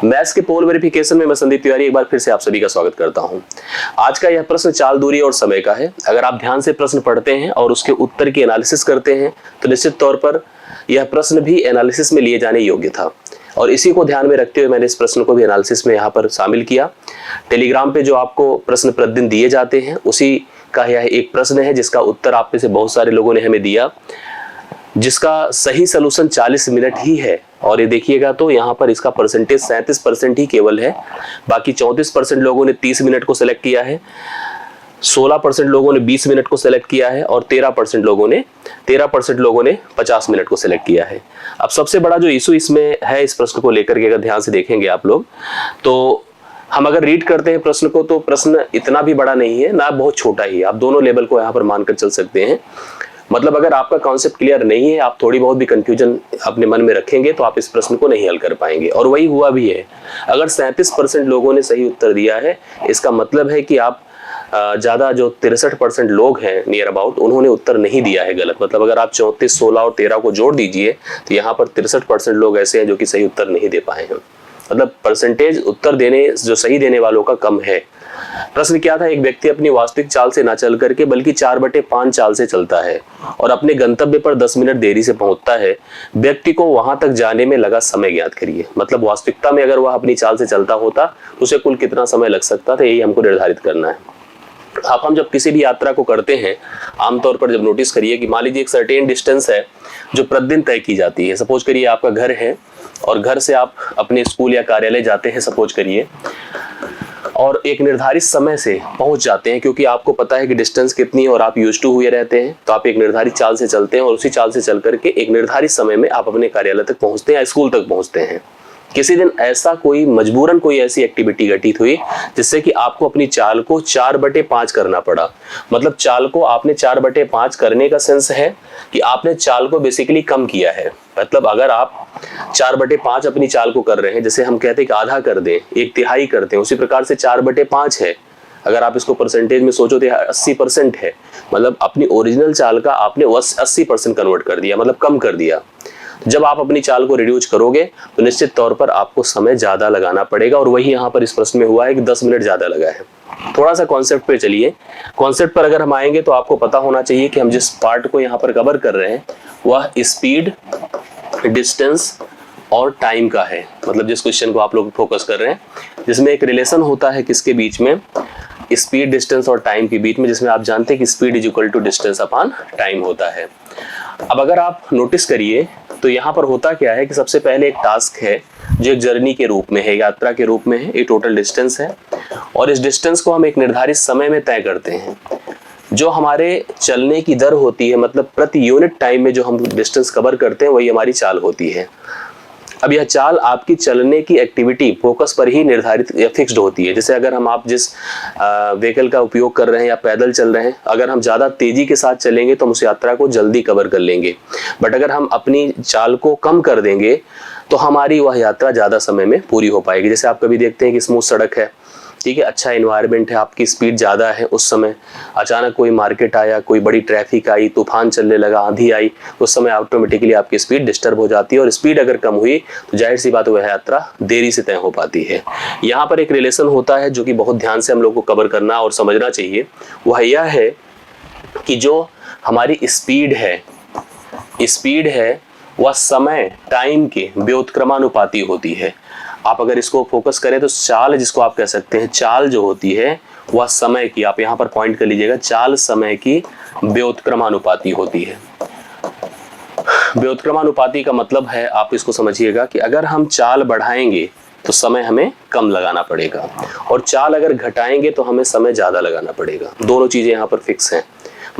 Maths के पोल verification में मैं संदीप तिवारी एक बार फिर से आप सभी का स्वागत करता हूं। आज का यह प्रश्न चाल, दूरी और समय का है। अगर आप ध्यान से प्रश्न पढ़ते हैं और उसके उत्तर की एनालिसिस करते हैं तो निश्चित तौर पर यह प्रश्न भी एनालिसिस में लिए जाने योग्य था, और इसी को ध्यान में रखते हुए मैंने इस प्रश्न को भी एनालिसिस में यहाँ पर शामिल किया। टेलीग्राम पे जो आपको प्रश्न प्रतिदिन दिए जाते हैं उसी का यह एक प्रश्न है जिसका उत्तर आप में से बहुत सारे लोगों ने हमें दिया, जिसका सही सलूशन 40 मिनट ही है। और ये देखिएगा तो यहाँ पर इसका परसेंटेज 37% ही केवल है। बाकी 34% लोगों ने 30 मिनट को सिलेक्ट किया है, 16% लोगों ने 20 मिनट को सिलेक्ट किया है और 13% लोगों ने 50 मिनट को सिलेक्ट किया है। अब सबसे बड़ा जो इशू इसमें है, इस प्रश्न को लेकर के अगर ध्यान से देखेंगे आप लोग, तो हम अगर रीड करते हैं प्रश्न को तो प्रश्न इतना भी बड़ा नहीं है ना बहुत छोटा ही है। आप दोनों लेवल को यहाँ पर मानकर चल सकते हैं। मतलब अगर आपका कॉन्सेप्ट क्लियर नहीं है, आप थोड़ी बहुत भी कंफ्यूजन अपने मन में रखेंगे तो आप इस प्रश्न को नहीं हल कर पाएंगे। और वही हुआ भी है। अगर 37% लोगों ने सही उत्तर दिया है, इसका मतलब है कि आप ज्यादा जो 63% लोग हैं नियर अबाउट, उन्होंने उत्तर नहीं दिया है गलत। मतलब अगर आप 34, 16 और 13 को जोड़ दीजिए तो यहाँ पर 63% लोग ऐसे हैं जो कि सही उत्तर नहीं दे पाए हैं। मतलब परसेंटेज उत्तर देने जो सही देने वालों का कम है। प्रश्न क्या था? एक व्यक्ति अपनी वास्तविक चाल से ना चल करके बल्कि 4/5 चाल से चलता है और अपने गंतव्य पर 10 मिनट देरी से पहुंचता है। व्यक्ति को वहां तक जाने में लगा समय ज्ञात करिए। मतलब वास्तविकता में अगर वह अपनी चाल से चलता होता तो उसे कुल कितना समय लग सकता था, यही हमको निर्धारित करना है। आप हम जब किसी भी यात्रा को करते हैं, आमतौर पर जब नोटिस करिए कि मान लीजिए एक सर्टेन डिस्टेंस है जो प्रतिदिन तय की जाती है। सपोज करिए आपका घर है और घर से आप अपने स्कूल या कार्यालय जाते हैं, सपोज करिए, और एक निर्धारित समय से पहुंच जाते हैं क्योंकि आपको पता है कि डिस्टेंस कितनी है और आप यूज्ड टू हुए रहते हैं। तो आप एक निर्धारित चाल से चलते हैं और उसी चाल से चल करके एक निर्धारित समय में आप अपने कार्यालय तक पहुंचते हैं या स्कूल तक पहुंचते हैं। किसी दिन ऐसा कोई मजबूरन कोई ऐसी एक्टिविटी घटित हुई जिससे कि आपको अपनी चाल को 4/5 करना पड़ा। मतलब चाल को आपने 4/5 करने का सेंस है कि आपने चाल को बेसिकली कम किया है। मतलब अगर आप 4/5 अपनी चाल को कर रहे हैं, जैसे हम कहते हैं कि आधा कर दें, 1/3 करते हैं, उसी प्रकार से 4/5 है। अगर आप इसको परसेंटेज में सोचो तो 80% है। मतलब अपनी ओरिजिनल चाल का आपने 80% कन्वर्ट कर दिया, मतलब कम कर दिया। जब आप अपनी चाल को रिड्यूस करोगे तो निश्चित तौर पर आपको समय ज्यादा लगाना पड़ेगा, और वही यहाँ पर इस प्रश्न में हुआ है कि 10 मिनट ज्यादा लगा है। थोड़ा सा कॉन्सेप्ट पे चलिए। कॉन्सेप्ट पर अगर हम आएंगे तो आपको पता होना चाहिए कि हम जिस पार्ट को यहाँ पर कवर कर रहे हैं वह स्पीड, डिस्टेंस और टाइम का है। मतलब जिस क्वेश्चन को आप लोग फोकस कर रहे हैं, जिसमें एक रिलेशन होता है किसके बीच में, स्पीड, डिस्टेंस और टाइम के बीच में, जिसमें आप जानते हैं कि speed is equal to distance upon time होता है। अब अगर आप नोटिस करिए तो यहाँ पर होता क्या है कि सबसे पहले एक टास्क है जो एक जर्नी के रूप में है, यात्रा के रूप में है। एक टोटल डिस्टेंस है और इस डिस्टेंस को हम एक निर्धारित समय में तय करते हैं। जो हमारे चलने की दर होती है, मतलब प्रति यूनिट टाइम में जो हम डिस्टेंस कवर करते हैं, वही हमारी चाल होती है। अब यह चाल आपकी चलने की एक्टिविटी फोकस पर ही निर्धारित या फिक्स्ड होती है। जैसे अगर हम आप जिस व्हीकल का उपयोग कर रहे हैं या पैदल चल रहे हैं, अगर हम ज़्यादा तेजी के साथ चलेंगे तो हम उस यात्रा को जल्दी कवर कर लेंगे। बट अगर हम अपनी चाल को कम कर देंगे तो हमारी वह यात्रा ज़्यादा समय में पूरी हो पाएगी। जैसे आप कभी देखते हैं कि स्मूथ सड़क है, ठीक है, अच्छा एनवायरनमेंट है, आपकी स्पीड ज़्यादा है, उस समय अचानक कोई मार्केट आया, कोई बड़ी ट्रैफिक आई, तूफान चलने लगा, आंधी आई, उस समय ऑटोमेटिकली आपकी स्पीड डिस्टर्ब हो जाती है। और स्पीड अगर कम हुई तो जाहिर सी बात वह यात्रा देरी से तय हो पाती है। यहाँ पर एक रिलेशन होता है जो कि बहुत ध्यान से हम लोग को कवर करना और समझना चाहिए। वह यह है कि जो हमारी स्पीड है वह समय, टाइम के व्युत्क्रमानुपाती होती है। आप अगर इसको फोकस करें तो चाल, जिसको आप कह सकते हैं, चाल जो होती है वह समय की, आप यहाँ पर पॉइंट कर लीजिएगा, चाल समय की व्युत्क्रमानुपाती होती है। व्युत्क्रमानुपाती का मतलब है, आप इसको समझिएगा कि अगर हम चाल बढ़ाएंगे तो समय हमें कम लगाना पड़ेगा, और चाल अगर घटाएंगे तो हमें समय ज्यादा लगाना पड़ेगा। दोनों चीजें यहाँ पर फिक्स हैं।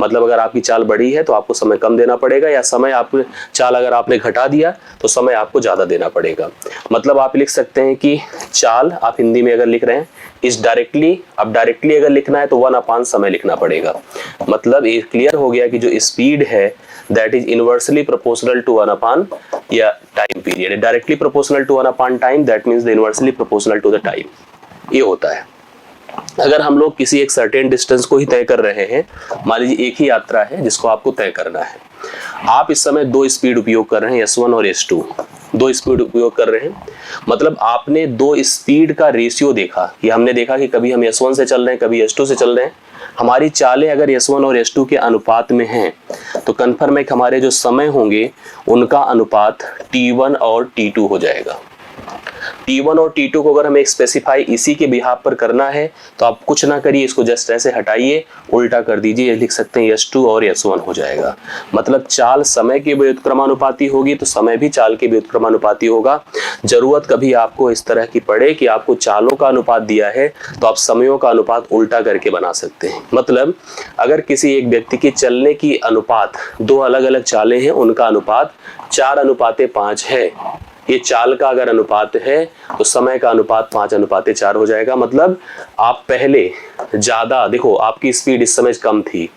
मतलब अगर आपकी चाल बढ़ी है तो आपको समय कम देना पड़ेगा, या समय आप चाल अगर आपने घटा दिया तो समय आपको ज्यादा देना पड़ेगा। मतलब आप लिख सकते हैं कि चाल, आप हिंदी में अगर लिख रहे हैं इस डायरेक्टली, अब डायरेक्टली अगर लिखना है तो 1/5 समय लिखना पड़ेगा। मतलब ये क्लियर हो गया कि जो स्पीड है that is inversely proportional to 1/, या time period directly proportional to 1/, time, that means the inversely proportional to the time. ये होता है। अगर हम लोग किसी एक सर्टेन डिस्टेंस को ही तय कर रहे हैं, मान लीजिए एक ही यात्रा है जिसको आपको तय करना है, आप इस समय दो स्पीड उपयोग कर रहे हैं, S1 और S2, दो स्पीड उपयोग कर रहे हैं। मतलब आपने दो स्पीड का रेशियो देखा कि हमने देखा कि कभी हम S1 से चल रहे हैं, कभी S2 से चल रहे हैं। हमारी चालें अगर S1 और S2 के अनुपात में हैं तो कन्फर्म है कि हमारे जो समय होंगे उनका अनुपात T1 और T2 हो जाएगा। T1 और T2 को अगर हमें स्पेसिफाई इसी के बिहाफ पर करना है तो आप कुछ ना करिए, इसको जस्ट ऐसे हटाइए, उल्टा कर दीजिए, लिख सकते हैं S2 और S1 हो जाएगा। मतलब चाल समय के व्युत्क्रमानुपाती होगी तो समय भी चाल के व्युत्क्रमानुपाती होगा। जरूरत कभी आपको इस तरह की पड़े कि आपको चालों का अनुपात दिया है तो आप समयों का अनुपात उल्टा करके बना सकते हैं। मतलब अगर किसी एक व्यक्ति की चलने की अनुपात, दो अलग अलग चालें हैं, उनका अनुपात 4:5 है, ये चाल का अगर अनुपात है तो समय का अनुपात 5:4 हो जाएगा। मतलब आप पहले ज्यादा, देखो आपकी स्पीड इस समय कम थी,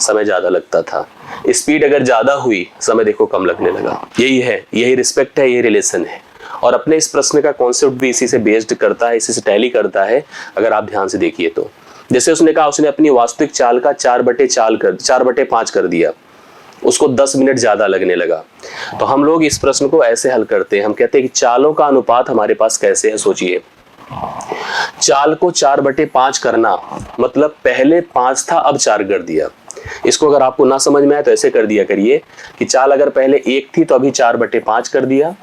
समय ज्यादा लगता था, स्पीड अगर ज्यादा हुई समय देखो कम लगने लगा। यही है, यही रिस्पेक्ट है, यही रिलेशन है। और अपने इस प्रश्न का कॉन्सेप्ट भी इसी से बेस्ड करता है, इसी से टैली करता है। अगर आप ध्यान से देखिए तो जैसे उसने कहा, उसने अपनी वास्तविक चाल का 4/5 कर दिया, उसको 10 मिनट ज्यादा लगने लगा। तो हम लोग इस प्रश्न को ऐसे हल करते हैं, हम कहते हैं कि चालों का अनुपात हमारे पास कैसे है। सोचिए, चाल को 4/5 करना मतलब पहले 5 था, अब 4 कर दिया। इसको अगर आपको ना समझ में आए तो ऐसे कर दिया करिए कि चाल अगर पहले 1 थी तो अभी 4/5 कर दिया।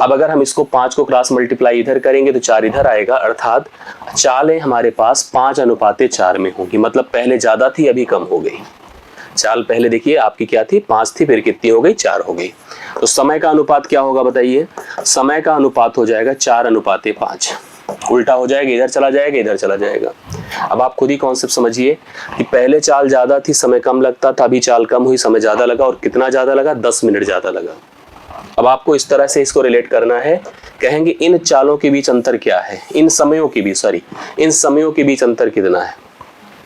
अब अगर हम इसको 5 को क्रॉस मल्टीप्लाई इधर करेंगे तो 4 इधर आएगा, अर्थात चालें हमारे पास 5:4 में होंगी। मतलब पहले ज्यादा थी, अभी कम हो गई। चाल पहले देखिए आपकी क्या थी, 5 थी, फिर कितनी हो गई, 4 हो गई। तो समय का अनुपात क्या होगा बताइए? समय का अनुपात हो जाएगा 4:5, उल्टा हो जाएगा, इधर चला जाएगा, इधर चला जाएगा। अब आप खुद ही कॉन्सेप्ट समझिए कि पहले चाल ज्यादा थी, समय कम लगता था, अभी चाल कम हुई, समय ज्यादा लगा। और कितना ज्यादा लगा? 10 मिनट ज्यादा लगा। अब आपको इस तरह से इसको रिलेट करना है। कहेंगे इन चालों के बीच अंतर क्या है, इन समयों के बीच अंतर कितना है।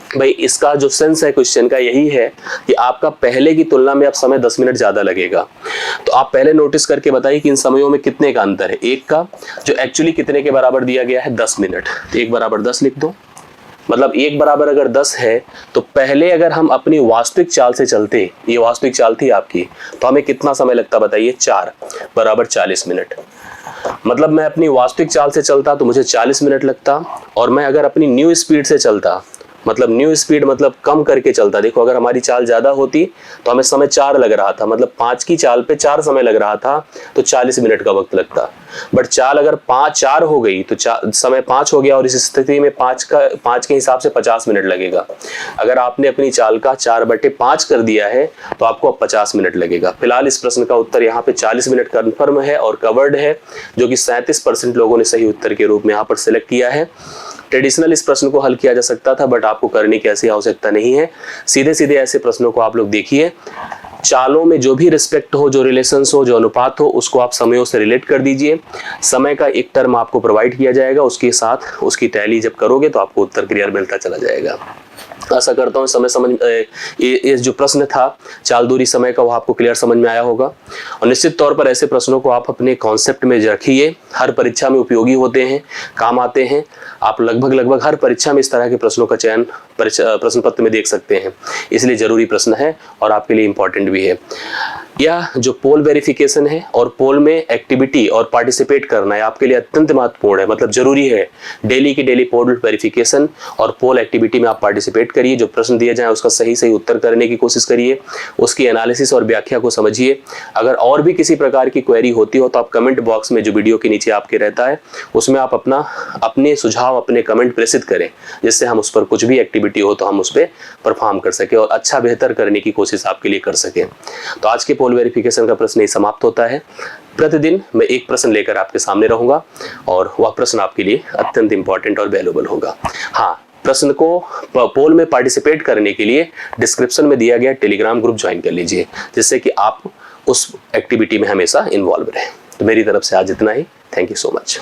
भाई इसका जो सेंस है क्वेश्चन का यही है कि आपका पहले की तुलना में अब समय 10 मिनट ज्यादा लगेगा। तो आप पहले नोटिस करके बताइए कि इन समयों में कितने का अंतर है। एक का जो एक्चुअली कितने के बराबर दिया गया है, 10 मिनट। 1 = 10 लिख दो। मतलब 1 बराबर अगर 10 है तो पहले अगर हम अपनी वास्तविक चाल से चलते, ये वास्तविक चाल थी आपकी, तो हमें कितना समय लगता बताइए? 4 = 40 मिनट। मतलब मैं अपनी वास्तविक चाल से चलता तो मुझे 40 मिनट लगता, और मैं अगर अपनी न्यू स्पीड से चलता, मतलब न्यू स्पीड मतलब कम करके चलता। देखो अगर हमारी चाल ज्यादा होती तो हमें समय 4 लग रहा था, मतलब 5 की चाल पे 4 समय लग रहा था तो 40 मिनट का वक्त लगता। बट चाल अगर 4 हो गई तो समय 5 हो गया, और इस स्थिति में 5 के हिसाब से 50 मिनट लगेगा। अगर आपने अपनी चाल का 4/5 कर दिया है तो आपको अब 50 मिनट लगेगा। फिलहाल इस प्रश्न का उत्तर यहाँ पे 40 मिनट कन्फर्म है और कवर्ड है, जो कि 37% लोगों ने सही उत्तर के रूप में यहाँ पर सिलेक्ट किया है। ट्रेडिशनल इस प्रश्न को हल किया जा सकता था, बट आपको करने की ऐसी आवश्यकता नहीं है। सीधे सीधे ऐसे प्रश्नों को आप लोग देखिए, चालों में जो भी रिस्पेक्ट हो, जो रिलेशंस हो, जो अनुपात हो, उसको आप समयों से रिलेट कर दीजिए। समय का एक टर्म आपको प्रोवाइड किया जाएगा, उसके साथ उसकी टैली जब करोगे तो आपको उत्तर क्लियर मिलता चला जाएगा। आशा करता हूँ ये जो प्रश्न था चाल दूरी समय का, वो आपको क्लियर समझ में आया होगा। और निश्चित तौर पर ऐसे प्रश्नों को आप अपने कॉन्सेप्ट में रखिए, हर परीक्षा में उपयोगी होते हैं, काम आते हैं। आप लगभग हर परीक्षा में इस तरह के प्रश्नों का चयन प्रश्न पत्र में देख सकते हैं, इसलिए जरूरी प्रश्न है और आपके लिए इंपॉर्टेंट भी है। यह जो पोल वेरिफिकेशन है और पोल में एक्टिविटी और पार्टिसिपेट करना है आपके लिए अत्यंत महत्वपूर्ण है, मतलब जरूरी है। डेली की डेली पोल वेरिफिकेशन और पोल एक्टिविटी में आप पार्टिसिपेट करिए, जो प्रश्न दिए जाए उसका सही उत्तर करने की कोशिश करिए, उसकी एनालिसिस और व्याख्या को समझिए। अगर और भी किसी प्रकार की क्वेरी होती हो तो आप कमेंट बॉक्स में जो वीडियो के नीचे आपके रहता है उसमें आप अपने सुझाव, अपने कमेंट प्रेषित करें, जिससे हम उस पर कुछ भी एक्टिविटी हो तो हम उस पर परफॉर्म कर सके और अच्छा बेहतर करने की कोशिश आपके लिए कर सके। तो आज के पोल वेरिफिकेशन का प्रश्न ही समाप्त होता है। प्रतिदिन मैं एक प्रश्न लेकर आपके सामने रहूंगा और वह प्रश्न आपके लिए अत्यंत इंपॉर्टेंट और वैल्यूएबल होगा। हाँ, प्रश्न को पोल में पार्टिसिपेट करने के लिए डिस्क्रिप्शन में दिया गया टेलीग्राम ग्रुप ज्वाइन कर लीजिए, जिससे कि आप उस एक्टिविटी में हमेशा इन्वॉल्व रहें। तो मेरी तरफ से आज इतना ही। Thank you so much.